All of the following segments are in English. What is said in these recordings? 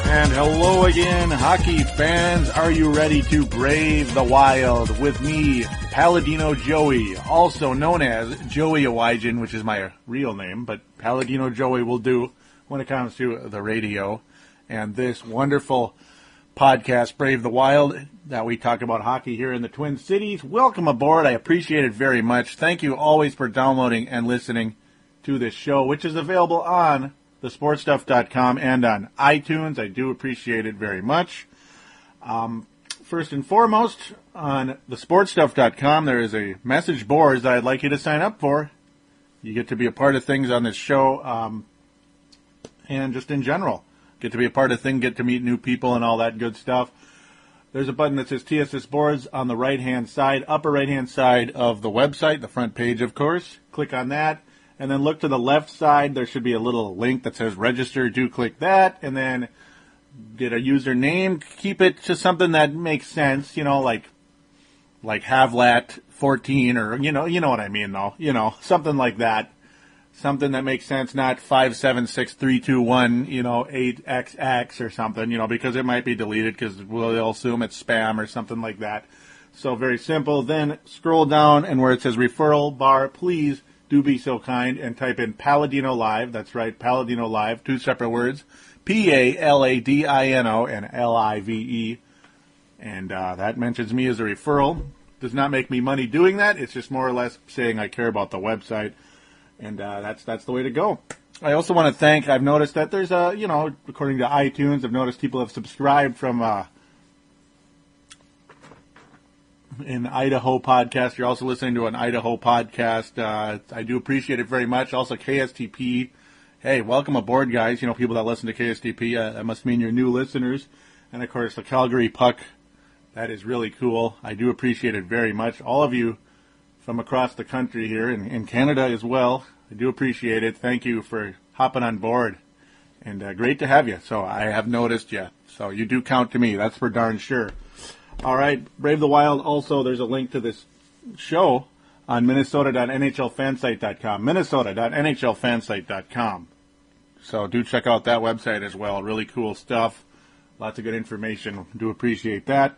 And hello again, hockey fans. Are you ready to brave the wild with me, Paladino Joey, also known as Joey Awajan, which is my real name, but Paladino Joey will do when it comes to the radio. And this wonderful podcast, Brave the Wild, that we talk about hockey here in the Twin Cities. Welcome aboard. I appreciate it very much. Thank you always for downloading and listening to this show, which is available on thesportstuff.com and on iTunes. I do appreciate it very much. First and foremost, on thesportstuff.com, there is a message board that I'd like you to sign up for. You get to be a part of things on this show, and just in general. Get to be a part of things, get to meet new people and all that good stuff. There's a button that says TSS Boards on the right-hand side, upper right-hand side of the website, the front page, of course. Click on that. And then look to the left side. There should be a little link that says register. Do click that. And then get a username. Keep it to something that makes sense. Like Havlat14 or, you know what I mean, though. Something like that. Something that makes sense, not 576321, 8XX or something, because it might be deleted because they'll assume it's spam or something like that. So very simple. Then scroll down and where it says referral bar, please do be so kind and type in Paladino Live. That's right, Paladino Live, two separate words, Paladino and LIVE. And that mentions me as a referral. Does not make me money doing that. It's just more or less saying I care about the website. And that's the way to go. I also want to thank, I've noticed that there's according to iTunes, I've noticed people have subscribed from an Idaho podcast. You're also listening to an Idaho podcast. I do appreciate it very much. Also, KSTP. Hey, welcome aboard, guys. People that listen to KSTP, that must mean you're new listeners. And, of course, the Calgary Puck. That is really cool. I do appreciate it very much. All of you from across the country here, and in Canada as well, I do appreciate it. Thank you for hopping on board. And great to have you. So I have noticed you. So you do count to me. That's for darn sure. All right, Brave the Wild. Also, there's a link to this show on minnesota.nhlfansite.com, minnesota.nhlfansite.com. So do check out that website as well. Really cool stuff. Lots of good information. Do appreciate that.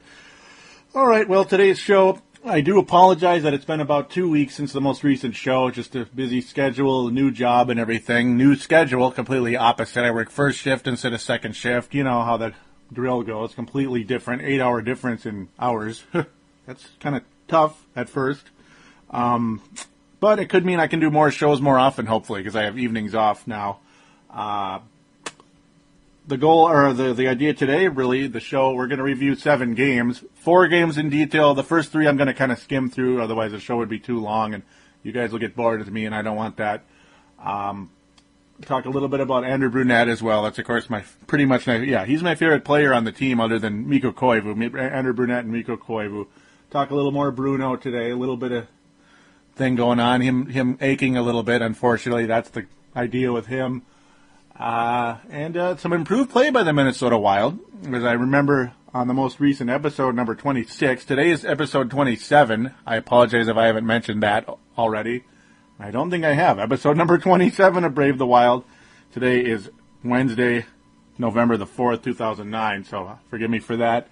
All right, well, today's show, I do apologize that it's been about 2 weeks since the most recent show. Just a busy schedule, a new job and everything. New schedule, completely opposite. I work first shift instead of second shift. You know how that drill goes, completely different, 8-hour difference in hours. That's kind of tough at first. But it could mean I can do more shows more often, hopefully, because I have evenings off now. The goal, or the idea today, really, the show, we're going to review 7 games. 4 games in detail. The first 3 I'm going to kind of skim through, otherwise the show would be too long, and you guys will get bored with me, and I don't want that. Talk a little bit about Andrew Brunette as well. That's, of course, he's my favorite player on the team other than Mikko Koivu. Andrew Brunette and Mikko Koivu. Talk a little more Bruno today, a little bit of thing going on. Him aching a little bit, unfortunately. That's the idea with him. And some improved play by the Minnesota Wild. As I remember on the most recent episode, number 26. Today is episode 27. I apologize if I haven't mentioned that already. I don't think I have. Episode number 27 of Brave the Wild. Today is Wednesday, November the 4th, 2009, so forgive me for that.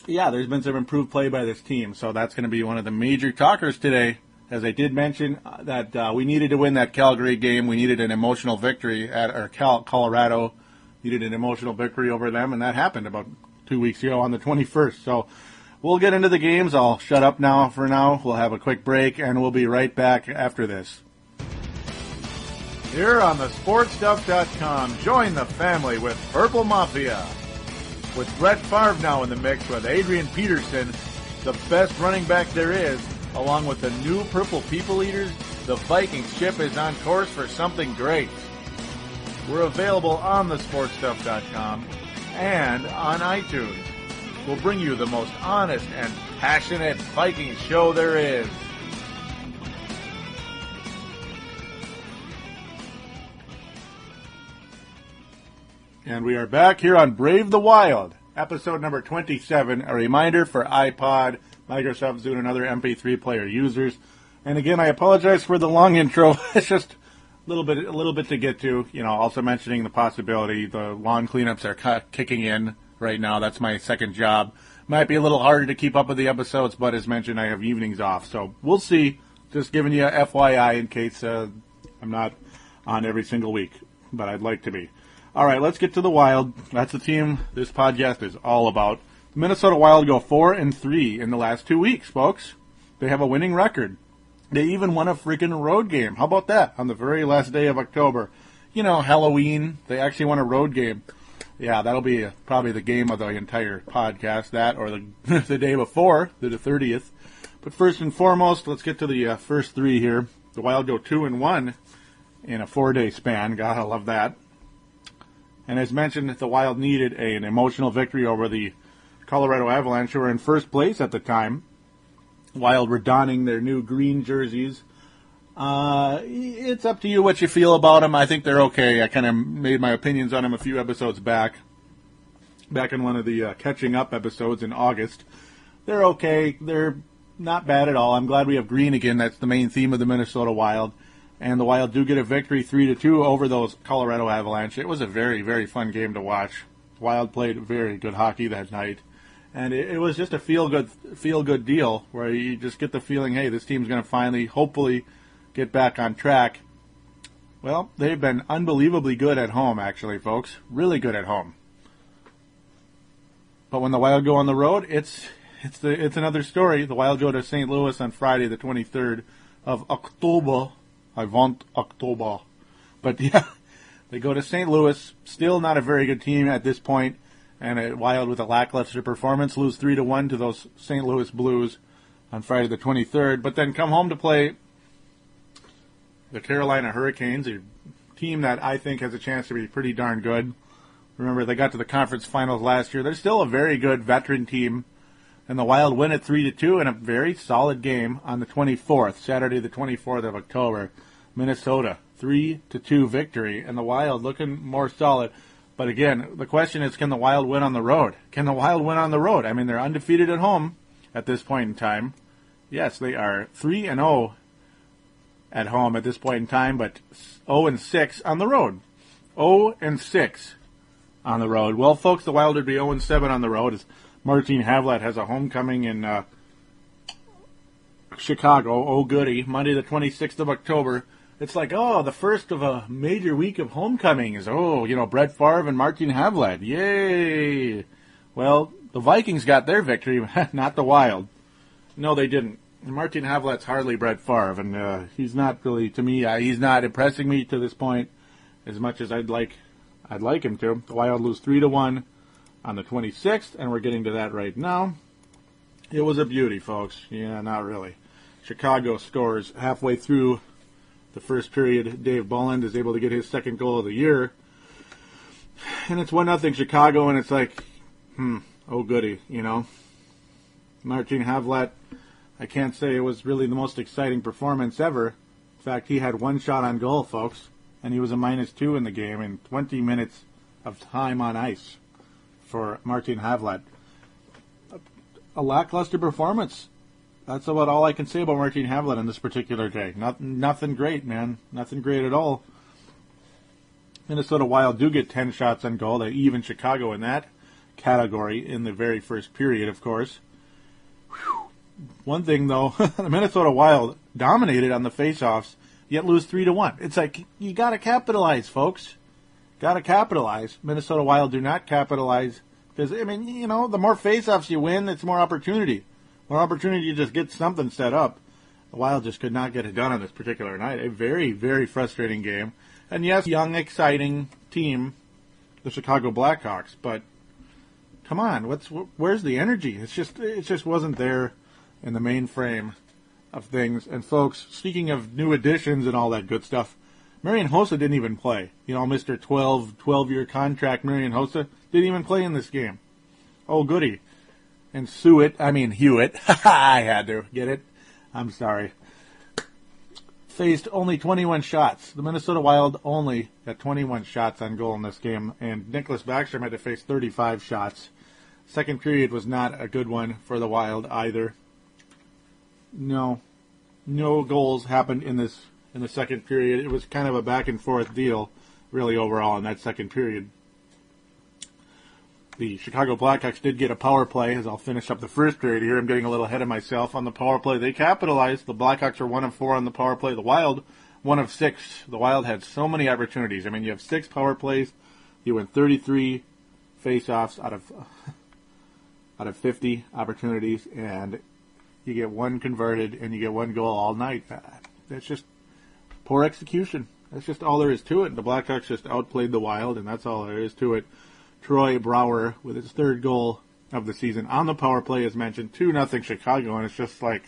There's been some improved play by this team, so that's going to be one of the major talkers today. As I did mention, that we needed to win that Calgary game. We needed an emotional victory Colorado needed an emotional victory over them, and that happened about 2 weeks ago on the 21st. So we'll get into the games. I'll shut up now for now. We'll have a quick break, and we'll be right back after this. Here on thesportstuff.com, join the family with Purple Mafia. With Brett Favre now in the mix with Adrian Peterson, the best running back there is, along with the new Purple People Eaters, the Viking ship is on course for something great. We're available on thesportstuff.com and on iTunes. We'll bring you the most honest and passionate Viking show there is. And we are back here on Brave the Wild, episode number 27. A reminder for iPod, Microsoft Zune, and other MP3 player users. And again, I apologize for the long intro. It's just little bit to get to. Also mentioning the possibility the lawn cleanups are kicking in right now. That's my second job. Might be a little harder to keep up with the episodes, but as mentioned, I have evenings off, so we'll see. Just giving you a FYI in case I'm not on every single week, but I'd like to be. All right, let's get to the Wild. That's the team this podcast is all about. The Minnesota Wild go 4-3 in the last 2 weeks, folks. They have a winning record. They even won a freaking road game. How about that? On the very last day of October. Halloween, they actually won a road game. Yeah, that'll be probably the game of the entire podcast, that or the day before, the 30th. But first and foremost, let's get to the first three here. The Wild go 2-1 in a 4-day span. God, I love that. And as mentioned, the Wild needed an emotional victory over the Colorado Avalanche, who were in first place at the time. Wild were donning their new green jerseys. It's up to you what you feel about them. I think they're okay. I kind of made my opinions on them a few episodes back in one of the catching up episodes in August. They're okay. They're not bad at all. I'm glad we have green again. That's the main theme of the Minnesota Wild. And the Wild do get a victory 3-2 over those Colorado Avalanche. It was a very, very fun game to watch. The Wild played very good hockey that night. And it was just a feel-good deal where you just get the feeling, hey, this team's going to finally, hopefully, get back on track. Well, they've been unbelievably good at home, actually, folks. Really good at home. But when the Wild go on the road, it's another story. The Wild go to St. Louis on Friday, the 23rd of October. I want October. But yeah, they go to St. Louis. Still not a very good team at this point. And a Wild with a lackluster performance. Lose 3-1 to those St. Louis Blues on Friday the 23rd. But then come home to play the Carolina Hurricanes, a team that I think has a chance to be pretty darn good. Remember, they got to the conference finals last year. They're still a very good veteran team. And the Wild win it 3-2 in a very solid game on the 24th, Saturday the 24th of October. Minnesota, 3-2 victory, and the Wild looking more solid. But again, the question is, can the Wild win on the road? Can the Wild win on the road? I mean, they're undefeated at home at this point in time. Yes, they are 3-0 at home at this point in time, but 0-6 on the road. 0-6 on the road. Well, folks, the Wild would be 0-7 on the road as Martin Havlat has a homecoming in Chicago. Oh, goody. Monday the 26th of October. It's like, the first of a major week of homecomings. Brett Favre and Martin Havlat. Yay! Well, the Vikings got their victory, not the Wild. No, they didn't. Martin Havlat's hardly Brett Favre, and he's not really, to me, he's not impressing me to this point as much as I'd like him to. The Wild lose 3-1 on the 26th, and we're getting to that right now. It was a beauty, folks. Yeah, not really. Chicago scores halfway through the first period. Dave Bolland is able to get his second goal of the year. And it's 1-0 Chicago, and it's like, oh goody, Martin Havlat, I can't say it was really the most exciting performance ever. In fact, he had one shot on goal, folks, and he was a -2 in the game in 20 minutes of time on ice for Martin Havlat. A lackluster performance. That's about all I can say about Martin Havlat on this particular day. Nothing great, man. Nothing great at all. Minnesota Wild do get 10 shots on goal. They even Chicago in that category in the very first period, of course. Whew. One thing, though, the Minnesota Wild dominated on the faceoffs, yet lose 3-1. It's like, you got to capitalize, folks. Got to capitalize. Minnesota Wild do not capitalize because, the more faceoffs you win, it's more opportunity. More opportunity to just get something set up. The Wild just could not get it done on this particular night. A very, very frustrating game. And yes, young, exciting team, the Chicago Blackhawks, but come on, where's the energy? It just wasn't there in the main frame of things. And folks, speaking of new additions and all that good stuff, Marian Hossa didn't even play. Mr. 12-year contract Marian Hossa didn't even play in this game. Oh, goody. And Hewitt, I had to get it. I'm sorry. Faced only 21 shots. The Minnesota Wild only got 21 shots on goal in this game, and Nicholas Backstrom had to face 35 shots. Second period was not a good one for the Wild either. No goals happened in this in the second period. It was kind of a back and forth deal, really, overall in that second period. The Chicago Blackhawks did get a power play, as I'll finish up the first period here. I'm getting a little ahead of myself on the power play. They capitalized. The Blackhawks are 1 of 4 on the power play. The Wild, 1 of 6. The Wild had so many opportunities. I mean, you have 6 power plays. You win 33 face-offs out of 50 opportunities, and you get 1 converted, and you get 1 goal all night. That's just poor execution. That's just all there is to it. The Blackhawks just outplayed the Wild, and that's all there is to it. Troy Brouwer with his 3rd goal of the season on the power play, as mentioned, 2-0 Chicago, and it's just like,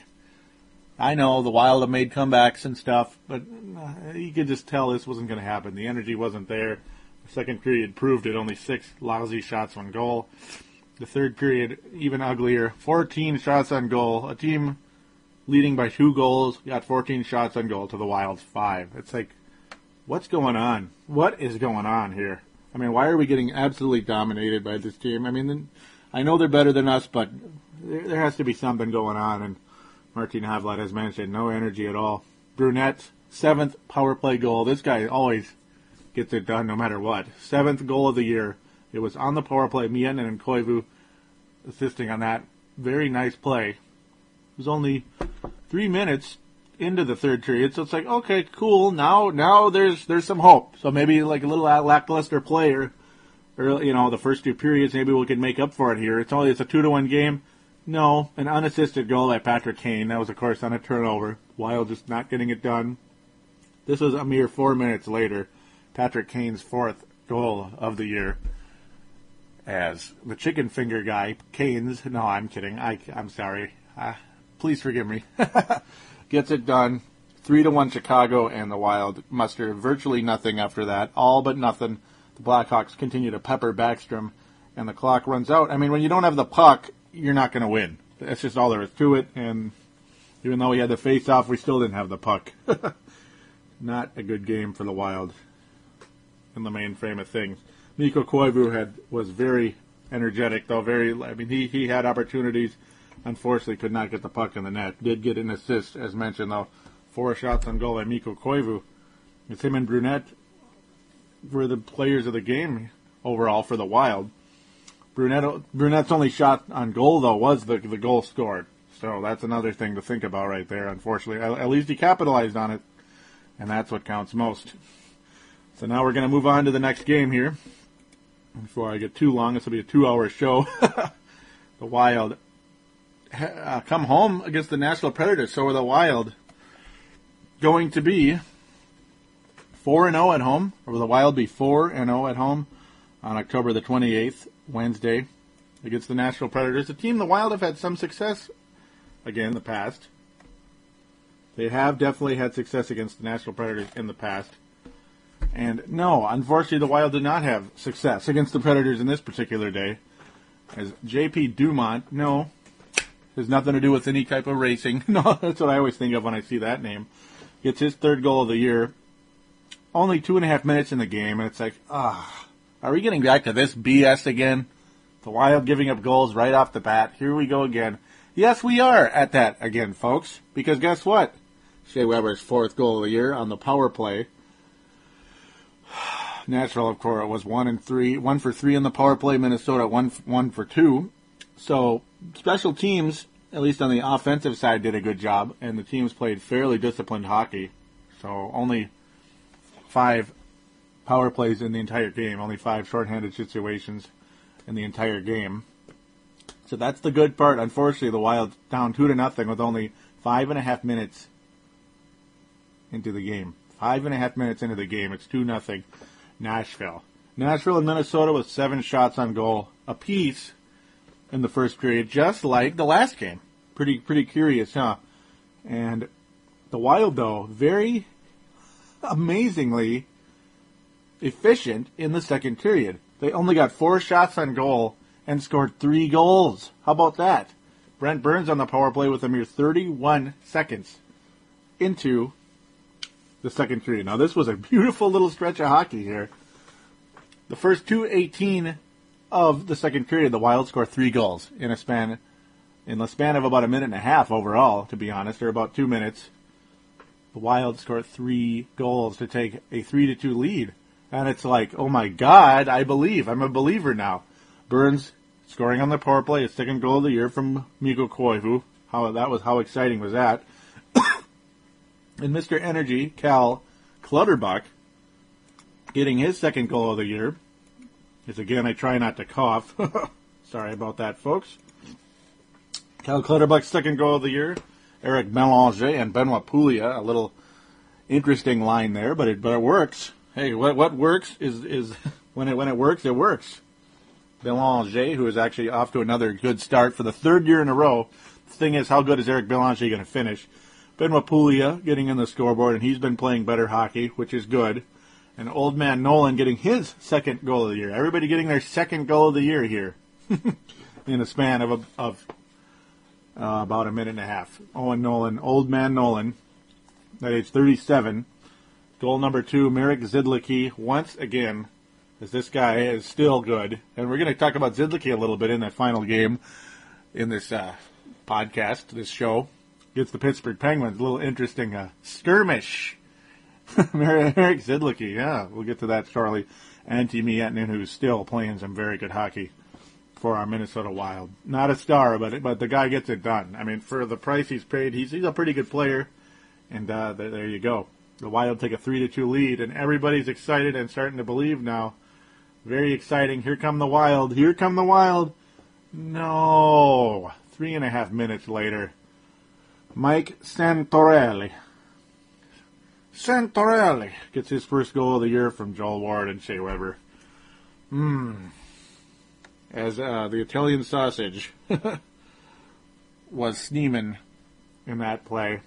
I know the Wild have made comebacks and stuff, but you could just tell this wasn't going to happen. The energy wasn't there. The second period proved it. Only 6 lousy shots on goal. The third period, even uglier. 14 shots on goal. A team leading by 2 goals got 14 shots on goal to the Wild's 5. It's like, what's going on? What is going on here? I mean, why are we getting absolutely dominated by this team? I mean, I know they're better than us, but there has to be something going on. And Martin Havlat has mentioned no energy at all. Brunette's 7th power play goal. This guy always gets it done no matter what. 7th goal of the year. It was on the power play. Miettinen and Koivu assisting on that. Very nice play. It was only 3 minutes into the third period, so it's like, okay, cool. Now there's some hope. So maybe like a little lackluster play, or the first 2 periods, maybe we can make up for it here. It's a 2-1 game. No, an unassisted goal by Patrick Kane. That was, of course, on a turnover. Wild just not getting it done. This was a mere 4 minutes later. Patrick Kane's 4th goal of the year. As the chicken finger guy, Kane's, no, I'm kidding. I'm sorry. Please forgive me. Gets it done. 3-1 Chicago, and the Wild muster virtually nothing after that. All but nothing. The Blackhawks continue to pepper Backstrom, and the clock runs out. I mean, when you don't have the puck, you're not going to win. That's just all there is to it, and even though we had the face-off, we still didn't have the puck. Not a good game for the Wild in the main frame of things. Mikko Koivu was very energetic, though. He had opportunities. Unfortunately, could not get the puck in the net. Did get an assist, as mentioned, though. 4 shots on goal by Mikko Koivu. It's him and Brunette were the players of the game overall for the Wild. Brunette's only shot on goal, though, was the goal scored. So that's another thing to think about right there, unfortunately. At least he capitalized on it, and that's what counts most. So now we're going to move on to the next game here. Before I get too long, this will be a 2-hour show. The Wild come home against the Nashville Predators. So are the Wild going to be 4-0 at home, or will the Wild be 4-0 at home on October the 28th, Wednesday, against the Nashville Predators? A team the Wild have had some success again in the past. They have definitely had success against the Nashville Predators in the past. And no, unfortunately, the Wild did not have success against the Predators in this particular day. As J.P. Dumont, no, has nothing to do with any type of racing. No, that's what I always think of when I see that name. Gets his 3rd goal of the year. Only 2.5 minutes in the game, and it's like, are we getting back to this BS again? The Wild giving up goals right off the bat. Here we go again. Yes, we are at that again, folks. Because guess what? Shea Weber's 4th goal of the year on the power play. Nashville, of course, was 1-3. 1 for 3 on the power play. Minnesota, 1 for 2. So, special teams, at least on the offensive side, did a good job. And the teams played fairly disciplined hockey. So, only 5 power plays in the entire game. Only 5 shorthanded situations in the entire game. So, that's the good part. Unfortunately, the Wild down 2-0 with only 5.5 minutes into the game. 5.5 minutes into the game. It's 2-0 Nashville. Nashville and Minnesota with 7 shots on goal apiece in the first period, just like the last game. Pretty curious, huh? And the Wild, though, very amazingly efficient in the second period. They only got 4 shots on goal and scored 3 goals. How about that? Brent Burns on the power play with a mere 31 seconds into the second period. Now, this was a beautiful little stretch of hockey here. The first 2:18 of the second period, the Wild scored 3 goals in the span of about a minute and a half overall, to be honest, or about 2 minutes. the Wild score 3 goals to take a 3-2 lead. And it's like, oh my God, I believe. I'm a believer now. Burns scoring on the power play, his second goal of the year from Mikko Koivu. How exciting was that? And Mr. Energy, Cal Clutterbuck, getting his second goal of the year. As again, I try not to cough. Sorry about that, folks. Cal Clutterbuck's second goal of the year. Eric Mélanger and Benoit Pouliot. A little interesting line there, but it works. Hey, what works is when it works, it works. Bélanger, who is actually off to another good start for the third year in a row. The thing is, how good is Eric Bélanger going to finish? Benoit Pouliot getting in the scoreboard, and he's been playing better hockey, which is good. And Old Man Nolan getting his second goal of the year. Everybody getting their second goal of the year here in a span of about a minute and a half. Owen Nolan, Old Man Nolan, at age 37. Goal number 2, Marek Zidlicki, once again, as this guy is still good. And we're going to talk about Zidlicki a little bit in that final game in this podcast, this show, against the Pittsburgh Penguins. A little interesting skirmish. Marek Zidlicki, yeah, we'll get to that shortly. And Timi Etnin, who's still playing some very good hockey for our Minnesota Wild. Not a star, but the guy gets it done. I mean, for the price he's paid, he's a pretty good player. And there you go. The Wild take a 3-2 lead, and everybody's excited and starting to believe now. Very exciting. Here come the Wild. Here come the Wild. No. 3.5 minutes later. Mike Santorelli gets his first goal of the year from Joel Ward and Shea Weber. As the Italian sausage was steaming in that play.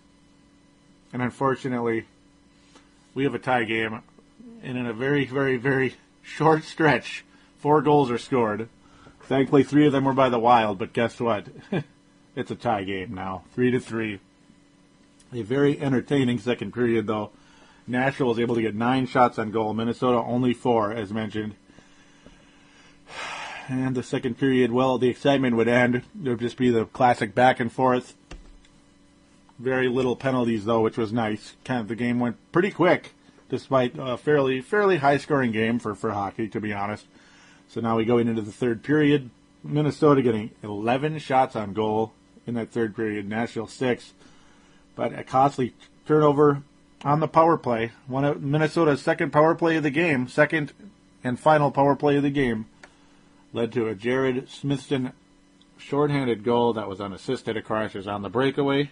And unfortunately, we have a tie game. And in a very, very, very short stretch, 4 goals are scored. Thankfully, 3 of them were by the Wild, but guess what? It's a tie game now, 3-3. A very entertaining second period, though. Nashville was able to get 9 shots on goal. Minnesota only 4, as mentioned. And the second period, well, the excitement would end. There would just be the classic back and forth. Very little penalties, though, which was nice. The game went pretty quick, despite a fairly high-scoring game for hockey, to be honest. So now we go into the third period. Minnesota getting 11 shots on goal in that third period. Nashville 6. But a costly turnover on the power play. One of Minnesota's second power play of the game, second and final power play of the game, led to a Jared Smithson shorthanded goal that was unassisted. Of course, it was on the breakaway.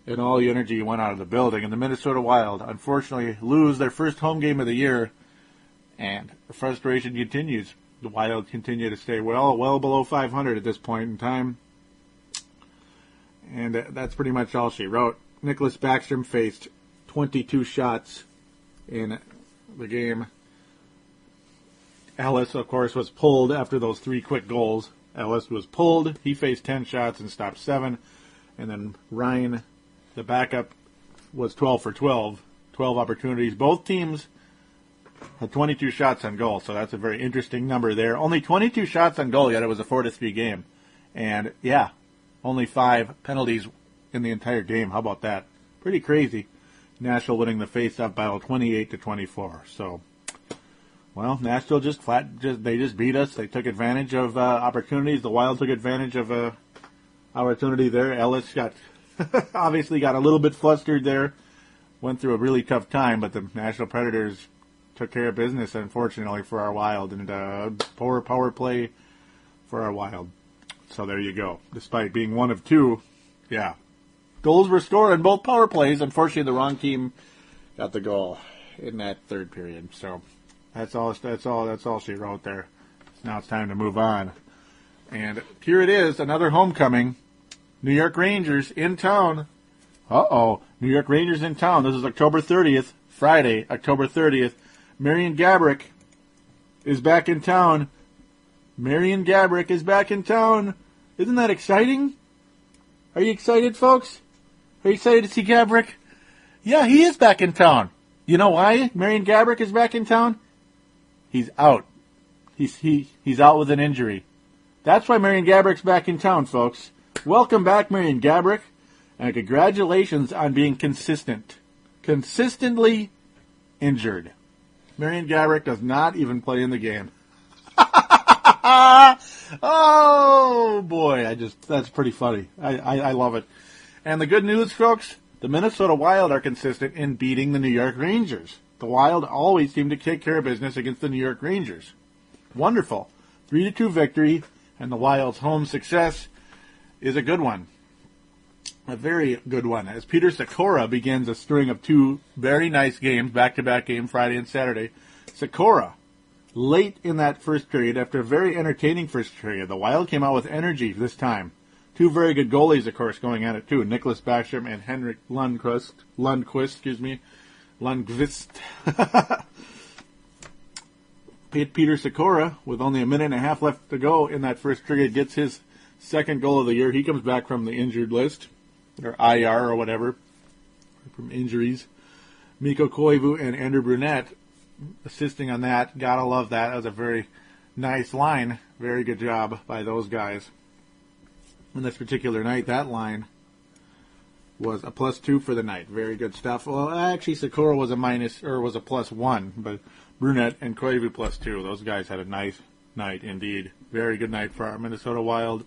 And all the energy went out of the building. And the Minnesota Wild, unfortunately, lose their first home game of the year. And the frustration continues. The Wild continue to stay well below 500 at this point in time. And that's pretty much all she wrote. Nicholas Backstrom faced 22 shots in the game. Ellis, of course, was pulled after those 3 quick goals. Ellis was pulled. He faced 10 shots and stopped 7. And then Ryan, the backup, was 12 for 12. 12 opportunities. Both teams had 22 shots on goal, so that's a very interesting number there. Only 22 shots on goal, yet it was a 4-3 game. And, yeah, only 5 penalties in the entire game. How about that? Pretty crazy. Nashville winning the face-off battle 28-24. So, well, Nashville they just beat us. They took advantage of opportunities. The Wild took advantage of opportunity there. Ellis obviously got a little bit flustered there. Went through a really tough time, but the Nashville Predators took care of business, unfortunately, for our Wild. And poor power play for our Wild. So there you go. Despite being one of 2, yeah. Goals were scored on both power plays. Unfortunately, the wrong team got the goal in that third period. So that's all she wrote there. Now it's time to move on. And here it is, another homecoming. New York Rangers in town. New York Rangers in town. This is October 30th, Friday, October 30th. Marian Gaborik is back in town. Marian Gaborik is back in town. Isn't that exciting? Are you excited, folks? Are you excited to see Gaborik? Yeah, he is back in town. You know why Marian Gaborik is back in town? He's out. He's out with an injury. That's why Marian Gaborik's back in town, folks. Welcome back, Marian Gaborik, and congratulations on being consistent. consistently injured. Marian Gaborik does not even play in the game. Oh, boy. That's pretty funny. I love it. And the good news, folks, the Minnesota Wild are consistent in beating the New York Rangers. The Wild always seem to take care of business against the New York Rangers. Wonderful. 3-2 victory, and the Wild's home success is a good one. A very good one, as Peter Sikora begins a string of two very nice games, back-to-back game, Friday and Saturday. Sikora, late in that first period, after a very entertaining first period, the Wild came out with energy this time. Two very good goalies, of course, going at it, too. Nicholas Backstrom and Henrik Lundqvist. Peter Sikora, with only a minute and a half left to go in that first period, gets his second goal of the year. He comes back from the injured list, or IR or whatever, from injuries. Mikko Koivu and Andrew Brunette assisting on that. Gotta love that. That was a very nice line. Very good job by those guys. On this particular night, that line was a +2 for the night. Very good stuff. Well, actually, Sikora was a +1, but Brunette and Koivu +2. Those guys had a nice night indeed. Very good night for our Minnesota Wild.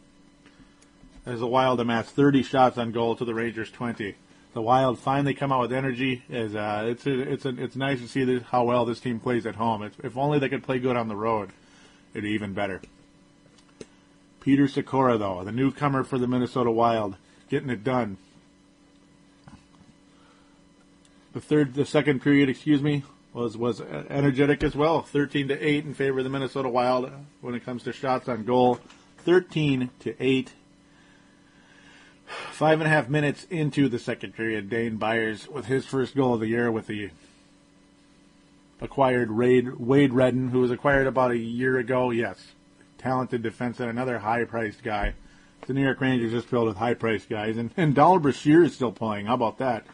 As the Wild amassed 30 shots on goal to the Rangers 20. The Wild finally come out with energy. It's nice to see how well this team plays at home. If only they could play good on the road, it'd be even better. Peter Sikora, though, the newcomer for the Minnesota Wild, getting it done. The second period, was energetic as well. 13-8 in favor of the Minnesota Wild when it comes to shots on goal. 13-8. 5.5 minutes into the second period, Dane Byers with his first goal of the year with the acquired Wade Redden, who was acquired about a year ago. Yes, talented defenseman, another high-priced guy. The New York Rangers just filled with high-priced guys. And Donald Brashear is still playing. How about that?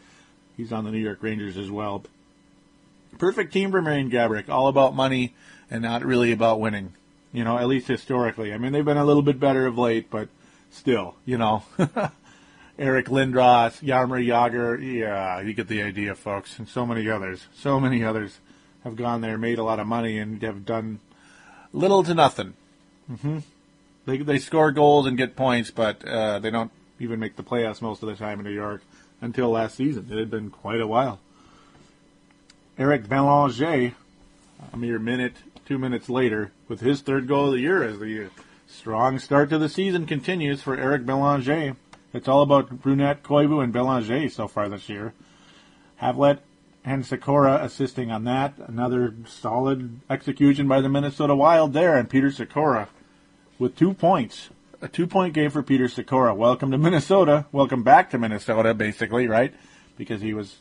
He's on the New York Rangers as well. Perfect team for Marian Gaborik. All about money and not really about winning. At least historically. I mean, they've been a little bit better of late, but still, Eric Lindros, Jaromir Jagr, yeah, you get the idea, folks. And so many others have gone there, made a lot of money, and have done little to nothing. They score goals and get points, but they don't even make the playoffs most of the time in New York until last season. It had been quite a while. Eric Belanger, a mere 2 minutes later, with his third goal of the year as the strong start to the season continues for Eric Belanger. It's all about Brunette, Koivu, and Belanger so far this year. Havlet and Sikora assisting on that. Another solid execution by the Minnesota Wild there, and Peter Sikora with 2 points. A 2-point game for Peter Sikora. Welcome to Minnesota. Welcome back to Minnesota, basically, right? Because he was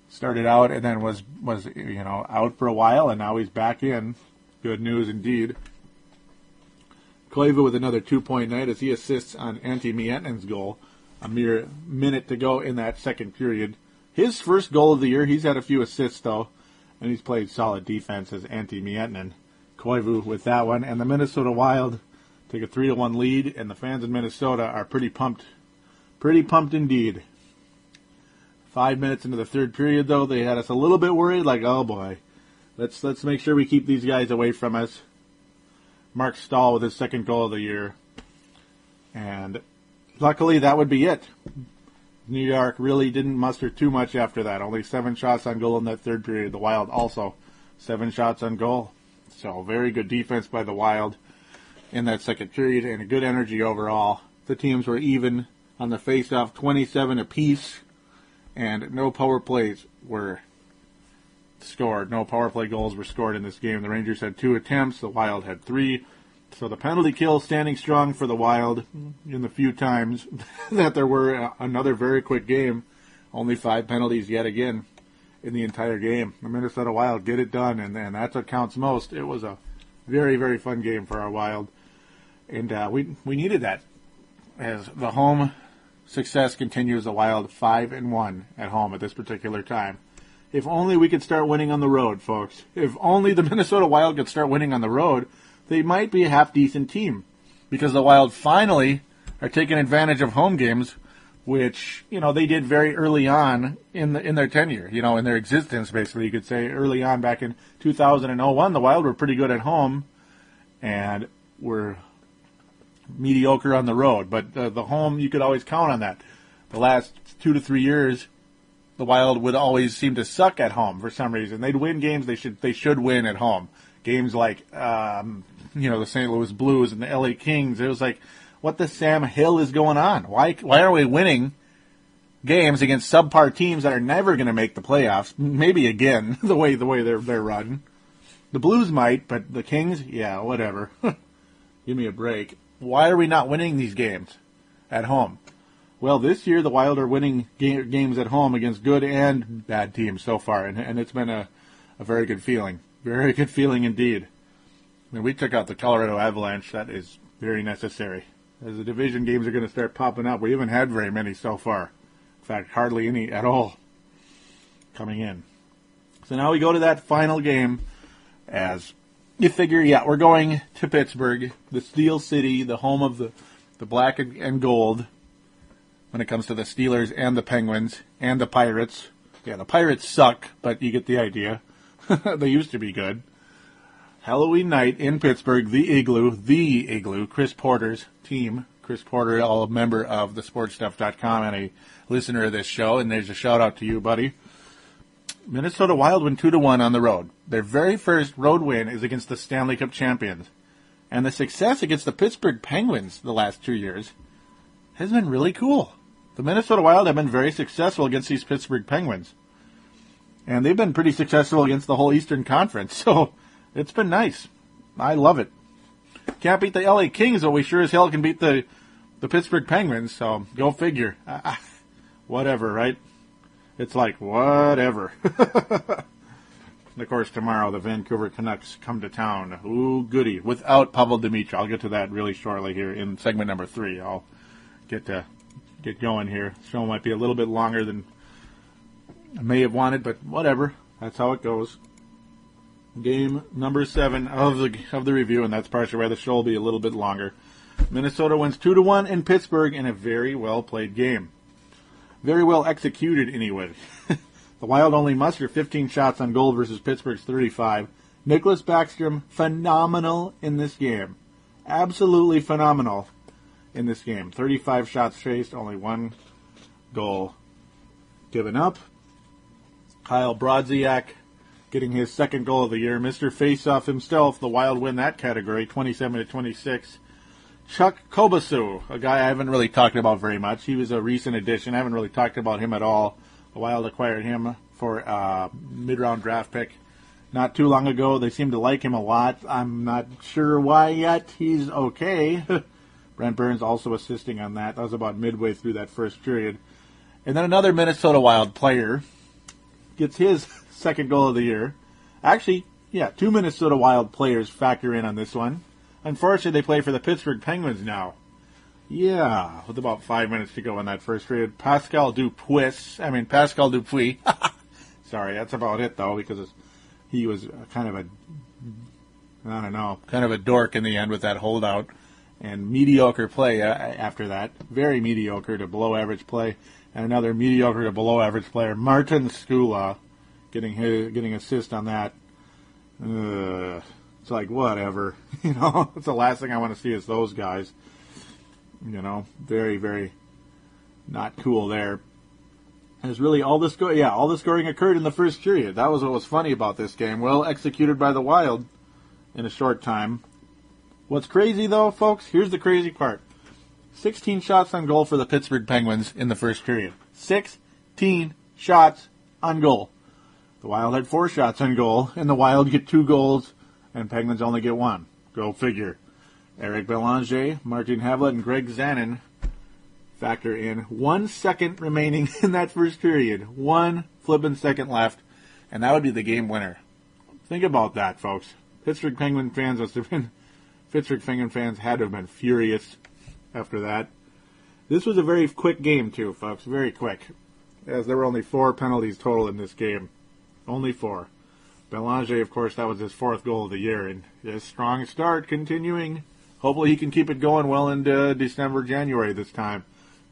started out and then was out for a while, and now he's back in. Good news indeed. Koivu with another 2-point night as he assists on Antti Miettinen's goal. A mere minute to go in that second period. His first goal of the year. He's had a few assists, though, and he's played solid defense as Antti Miettinen. Koivu with that one, and the Minnesota Wild take a 3-1 lead, and the fans in Minnesota are pretty pumped. Pretty pumped indeed. 5 minutes into the third period, though, they had us a little bit worried, like, oh boy, let's make sure we keep these guys away from us. Mark Stahl with his second goal of the year. And luckily, that would be it. New York really didn't muster too much after that. Only 7 shots on goal in that third period. The Wild also 7 shots on goal. So very good defense by the Wild in that second period and a good energy overall. The teams were even on the face-off, 27 apiece, and no power plays were scored. No power play goals were scored in this game. The Rangers had 2 attempts. The Wild had 3. So the penalty kill standing strong for the Wild in the few times that there were. Another very quick game. Only 5 penalties yet again in the entire game. The Minnesota Wild get it done, and that's what counts most. It was a very, very fun game for our Wild. And we needed that. As the home success continues, the Wild 5-1 at home at this particular time. If only we could start winning on the road, folks. If only the Minnesota Wild could start winning on the road, they might be a half-decent team. Because the Wild finally are taking advantage of home games which, they did very early on in their tenure, in their existence, basically, you could say. Early on, back in 2001, the Wild were pretty good at home and were mediocre on the road. But the home, you could always count on that. The last 2 to 3 years, the Wild would always seem to suck at home for some reason. They'd win games they should win at home. Games like, the St. Louis Blues and the LA Kings. It was like, what the Sam Hill is going on? Why are we winning games against subpar teams that are never going to make the playoffs? Maybe again, the way they're run. The Blues might, but the Kings, yeah, whatever. Give me a break. Why are we not winning these games at home? Well, this year the Wild are winning games at home against good and bad teams so far, and it's been a very good feeling. Very good feeling indeed. I mean, we took out the Colorado Avalanche. That is very necessary. As the division games are going to start popping up, we haven't had very many so far. In fact, hardly any at all coming in. So now we go to that final game as you figure, we're going to Pittsburgh, the Steel City, the home of the black and gold when it comes to the Steelers and the Penguins and the Pirates. Yeah, the Pirates suck, but you get the idea. They used to be good. Halloween night in Pittsburgh, the Igloo, Chris Porter's team. Chris Porter, a member of thesportstuff.com and a listener of this show, and there's a shout out to you, buddy. Minnesota Wild win 2-1 on the road. Their very first road win is against the Stanley Cup champions. And the success against the Pittsburgh Penguins the last 2 years has been really cool. The Minnesota Wild have been very successful against these Pittsburgh Penguins. And they've been pretty successful against the whole Eastern Conference, so it's been nice. I love it. Can't beat the LA Kings, but we sure as hell can beat the Pittsburgh Penguins, so go figure. Whatever, right? It's like, whatever. And of course, tomorrow the Vancouver Canucks come to town. Ooh, goody. Without Pavel Demitra. I'll get to that really shortly here in segment number 3. I'll get going here. The show might be a little bit longer than I may have wanted, but whatever. That's how it goes. Game number 7 of the review, and that's partially why the show will be a little bit longer. Minnesota wins 2-1 in Pittsburgh in a very well played game. Very well executed, anyway. The Wild only mustered 15 shots on goal versus Pittsburgh's 35. Nicholas Backstrom, phenomenal in this game. Absolutely phenomenal in this game. 35 shots faced, only 1 goal given up. Kyle Brodziak getting his second goal of the year. Mr. Faceoff himself, the Wild win that category, 27-26. Chuck Kobasu, a guy I haven't really talked about very much. He was a recent addition. I haven't really talked about him at all. The Wild acquired him for a mid-round draft pick not too long ago. They seem to like him a lot. I'm not sure why yet. He's okay. Brent Burns also assisting on that. That was about midway through that first period. And then another Minnesota Wild player gets his second goal of the year. Actually, 2 Minnesota Wild players factor in on this one. Unfortunately, they play for the Pittsburgh Penguins now. Yeah, with about 5 minutes to go in that first period. Pascal Dupuis. Sorry, that's about it, though, because he was kind of a dork in the end with that holdout. And mediocre play after that. Very mediocre to below average play. And another mediocre to below average player, Martin Skula, getting assist on that. It's like, whatever. It's the last thing I want to see is those guys. Very, very not cool there. There's really all the scoring occurred in the first period. That was what was funny about this game. Well executed by the Wild in a short time. What's crazy, though, folks, here's the crazy part. 16 shots on goal for the Pittsburgh Penguins in the first period. 16 shots on goal. The Wild had 4 shots on goal, and the Wild get 2 goals, and Penguins only get 1. Go figure. Eric Belanger, Martin Havlat, and Greg Zanin factor in. 1 second remaining in that first period. 1 flippin' second left, and that would be the game winner. Think about that, folks. Pittsburgh Penguin fans had to have been furious after that. This was a very quick game, too, folks. Very quick. As there were only 4 penalties total in this game. Only 4. Belanger, of course, that was his 4th goal of the year. And a strong start continuing. Hopefully he can keep it going well into December, January this time.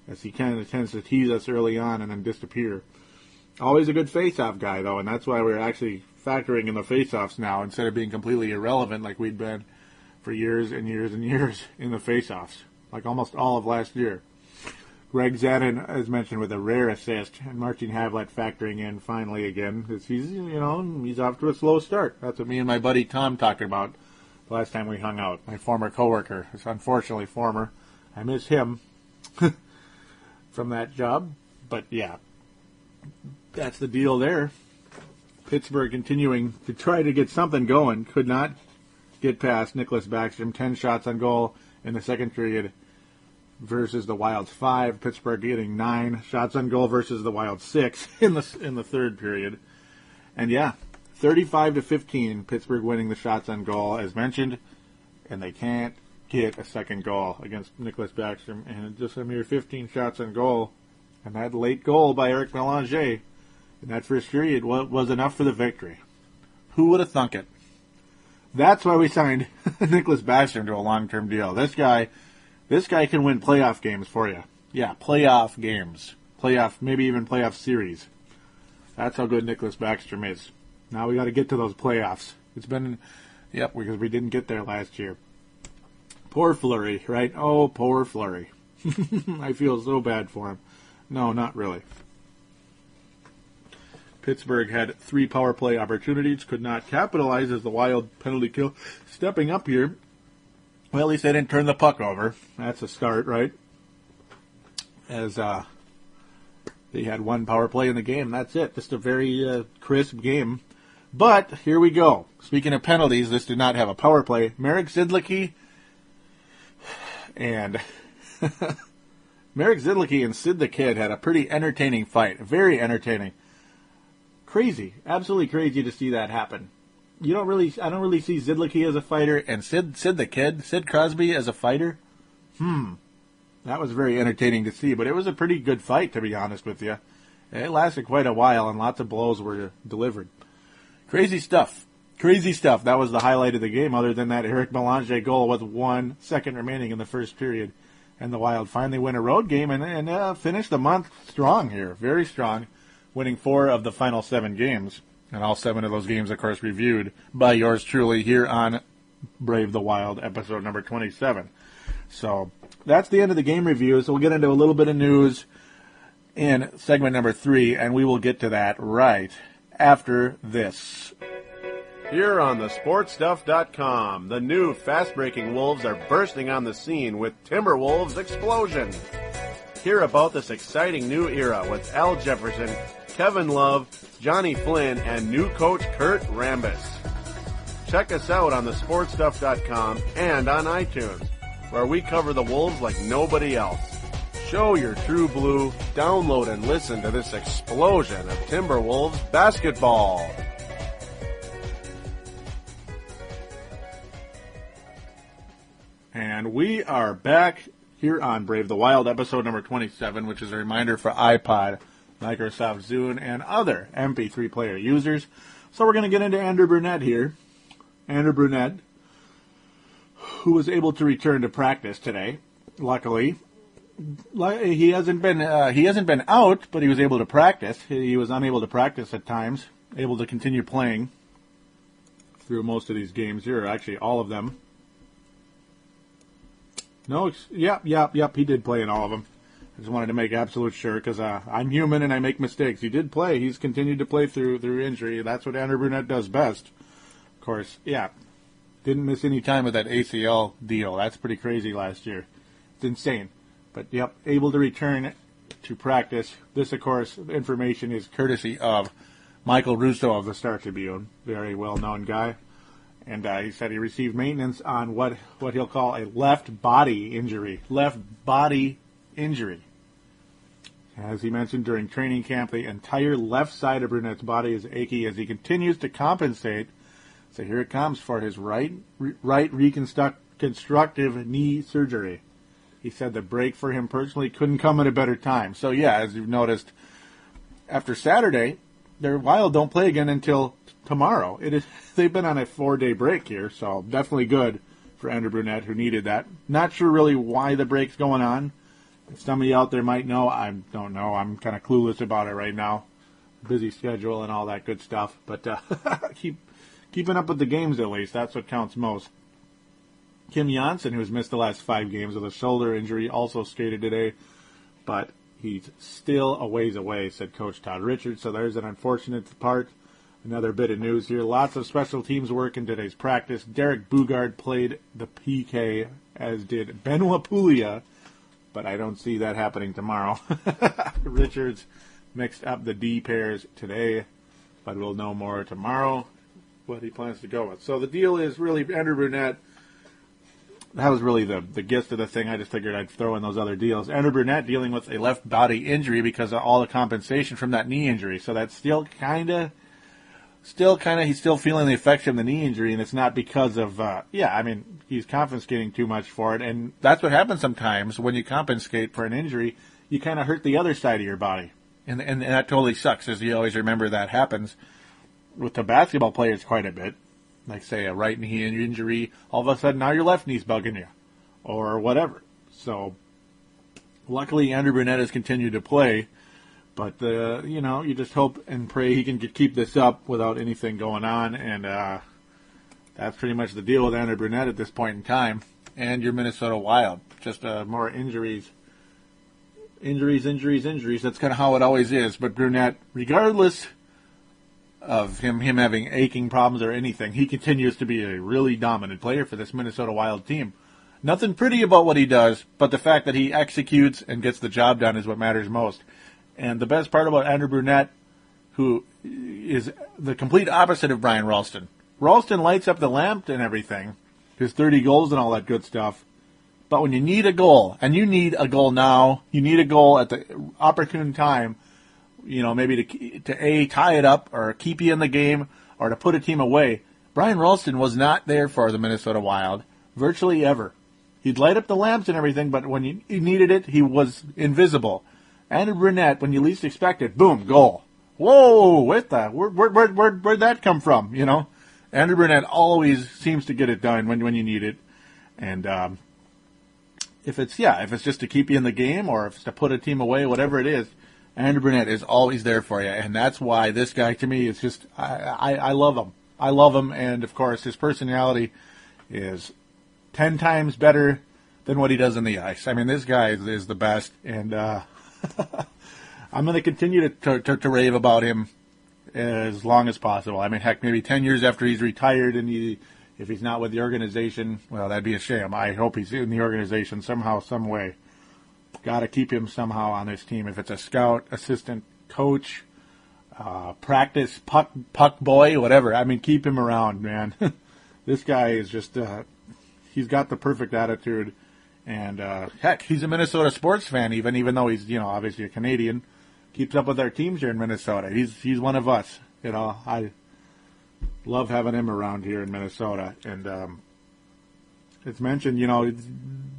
as he kind of tends to tease us early on and then disappear. Always a good face-off guy, though, and that's why we're actually factoring in the face-offs now instead of being completely irrelevant like we'd been for years and years and years in the face-offs, like almost all of last year. Greg Zanin, as mentioned, with a rare assist, and Martin Havlat factoring in finally again, because he's off to a slow start. That's what me and my buddy Tom talked about the last time we hung out. My former coworker, it's unfortunately former. I miss him from that job, but yeah, that's the deal there. Pittsburgh continuing to try to get something going, could not get past Nicholas Backstrom. 10 shots on goal in the second period versus the Wild's 5. Pittsburgh getting 9 shots on goal versus the Wild's 6 in the third period. And yeah, 35-15, Pittsburgh winning the shots on goal as mentioned, and they can't get a second goal against Nicholas Backstrom, and just a mere 15 shots on goal. And that late goal by Eric Mélanger in that first period was enough for the victory. Who would have thunk it? That's why we signed Nicholas Backstrom to a long-term deal. This guy can win playoff games for you. Yeah, playoff games. Maybe even playoff series. That's how good Nicholas Backstrom is. Now we got to get to those playoffs. Because we didn't get there last year. Poor Fleury, right? Oh, poor Fleury. I feel so bad for him. No, not really. Pittsburgh had 3 power play opportunities, could not capitalize as the Wild penalty kill. Stepping up here, well, at least they didn't turn the puck over. That's a start, right? As they had 1 power play in the game. That's it. Just a very crisp game. But here we go. Speaking of penalties, this did not have a power play. Marek Zidlicky and Sid the Kid had a pretty entertaining fight. Very entertaining. Crazy. Absolutely crazy to see that happen. I don't really see Zidlicky as a fighter and Sid the Kid, Sid Crosby as a fighter. That was very entertaining to see, but it was a pretty good fight, to be honest with you. It lasted quite a while and lots of blows were delivered. Crazy stuff. That was the highlight of the game, other than that Eric Mélanger goal with 1 second remaining in the first period. And the Wild finally win a road game and finish the month strong here. Very strong, winning 4 of the final 7 games. And all 7 of those games, of course, reviewed by yours truly here on Brave the Wild, episode number 27. So that's the end of the game review. So we'll get into a little bit of news in segment number 3, and we will get to that right after this. Here on thesportstuff.com, the new fast-breaking Wolves are bursting on the scene with Timberwolves Explosion. Hear about this exciting new era with Al Jefferson, Kevin Love, Johnny Flynn, and new coach Kurt Rambis. Check us out on thesportstuff.com and on iTunes, where we cover the Wolves like nobody else. Show your true blue, download and listen to this explosion of Timberwolves basketball. And we are back here on Brave the Wild, episode number 27, which is a reminder for iPod, Microsoft Zune, and other MP3 player users. So we're going to get into Andrew Brunette here. Andrew Brunette, who was able to return to practice today, luckily. He hasn't been out, but he was able to practice. He was unable to practice at times, able to continue playing through most of these games here, actually all of them. Yep, he did play in all of them. I just wanted to make absolute sure, because I'm human and I make mistakes. He did play. He's continued to play through injury. That's what Andrew Brunette does best. Of course, didn't miss any time with that ACL deal. That's pretty crazy last year. It's insane. But, able to return to practice. This, of course, information is courtesy of Michael Russo of the Star Tribune. Very well-known guy. And he said he received maintenance on what he'll call a left body injury. Left body injury. As he mentioned during training camp, the entire left side of Brunette's body is achy as he continues to compensate. So here it comes for his right reconstructive knee surgery. He said the break for him personally couldn't come at a better time. So as you've noticed, after Saturday, their Wild don't play again until tomorrow. They've been on a 4-day break here, so definitely good for Andrew Brunette, who needed that. Not sure really why the break's going on. Some of you out there might know. I don't know. I'm kind of clueless about it right now. Busy schedule and all that good stuff. But keeping up with the games at least. That's what counts most. Kim Janssen, who's missed the last 5 games with a shoulder injury, also skated today. But he's still a ways away, said Coach Todd Richards. So there's an unfortunate part. Another bit of news here. Lots of special teams work in today's practice. Derek Bugard played the PK, as did Benoit Poulia. But I don't see that happening tomorrow. Richards mixed up the D pairs today, but we'll know more tomorrow what he plans to go with. So the deal is really Andrew Brunette. That was really the gist of the thing. I just figured I'd throw in those other deals. Andrew Brunette dealing with a left body injury because of all the compensation from that knee injury. So that's still kind of, he's still feeling the effects from the knee injury, and it's not because of, he's confiscating too much for it. And that's what happens sometimes when you compensate for an injury. You kind of hurt the other side of your body. And that totally sucks, as you always remember that happens with the basketball players quite a bit. Like, say, a right knee injury, all of a sudden now your left knee's bugging you, or whatever. So, luckily, Andrew Brunette has continued to play, but, you just hope and pray he can keep this up without anything going on, and that's pretty much the deal with Andrew Brunette at this point in time, and your Minnesota Wild. Just more injuries. Injuries. That's kind of how it always is, but Brunette, regardless of him having aching problems or anything, he continues to be a really dominant player for this Minnesota Wild team. Nothing pretty about what he does, but the fact that he executes and gets the job done is what matters most. And the best part about Andrew Brunette, who is the complete opposite of Brian Ralston. Ralston lights up the lamp and everything, his 30 goals and all that good stuff. But when you need a goal, and you need a goal now, you need a goal at the opportune time, maybe to tie it up or keep you in the game or to put a team away. Brian Ralston was not there for the Minnesota Wild virtually ever. He'd light up the lamps and everything, but when you needed it, he was invisible. Andrew Brunette, when you least expect it, boom, goal. Whoa, where'd that come from, Andrew Brunette always seems to get it done when you need it. And if it's just to keep you in the game or if it's to put a team away, whatever it is, Andrew Brunette is always there for you, and that's why this guy, to me, is just, I love him. I love him, and, of course, his personality is 10 times better than what he does on the ice. I mean, this guy is the best, and I'm going to continue to rave about him as long as possible. I mean, heck, maybe 10 years after he's retired, and if he's not with the organization, well, that'd be a shame. I hope he's in the organization somehow, some way. Got to keep him somehow on this team. If it's a scout, assistant, coach, practice, puck boy, whatever. I mean, keep him around, man. This guy is just, he's got the perfect attitude. And, heck, he's a Minnesota sports fan, even though he's, obviously a Canadian. Keeps up with our teams here in Minnesota. He's one of us. I love having him around here in Minnesota. And, it's mentioned,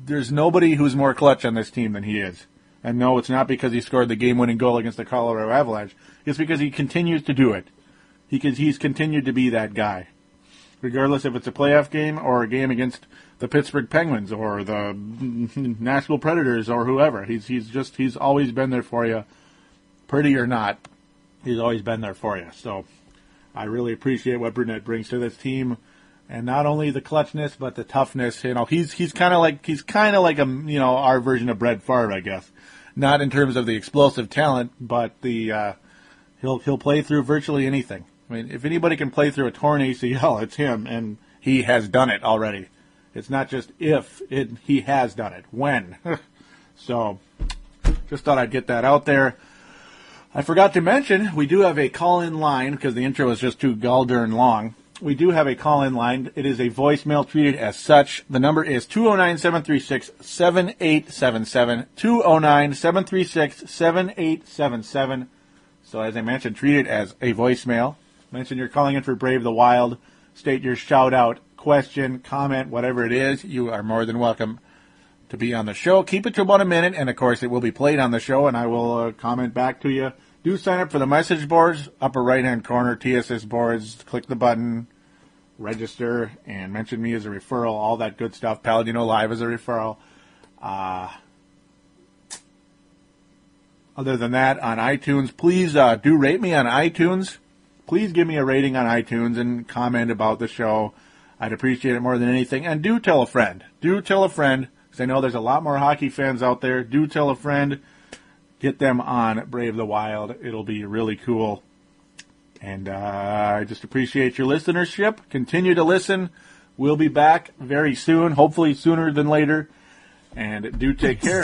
there's nobody who's more clutch on this team than he is. And no, it's not because he scored the game-winning goal against the Colorado Avalanche. It's because he continues to do it. He's continued to be that guy. Regardless if it's a playoff game or a game against the Pittsburgh Penguins or the Nashville Predators or whoever. He's always been there for you. Pretty or not, he's always been there for you. So I really appreciate what Brunette brings to this team. And not only the clutchness, but the toughness. He's kind of like our version of Brett Favre, I guess. Not in terms of the explosive talent, but the he'll play through virtually anything. I mean, if anybody can play through a torn ACL, it's him, and he has done it already. It's not just he has done it. When? So, just thought I'd get that out there. I forgot to mention, we do have a call-in line, because the intro is just too gall-darn long. We do have a call-in line. It is a voicemail treated as such. The number is 209-736-7877. 209-736-7877. So as I mentioned, treat it as a voicemail. Mention you're calling in for Brave the Wild. State your shout-out, question, comment, whatever it is. You are more than welcome to be on the show. Keep it to about a minute, and of course it will be played on the show, and I will comment back to you. Do sign up for the message boards, upper right-hand corner, TSS boards. Click the button, register, and mention me as a referral, all that good stuff. Paladino Live as a referral. Other than that, on iTunes, please do rate me on iTunes. Please give me a rating on iTunes and comment about the show. I'd appreciate it more than anything. And do tell a friend. Do tell a friend, because I know there's a lot more hockey fans out there. Do tell a friend. Get them on Brave the Wild. It'll be really cool. And I just appreciate your listenership. Continue to listen. We'll be back very soon, hopefully sooner than later. And do take care.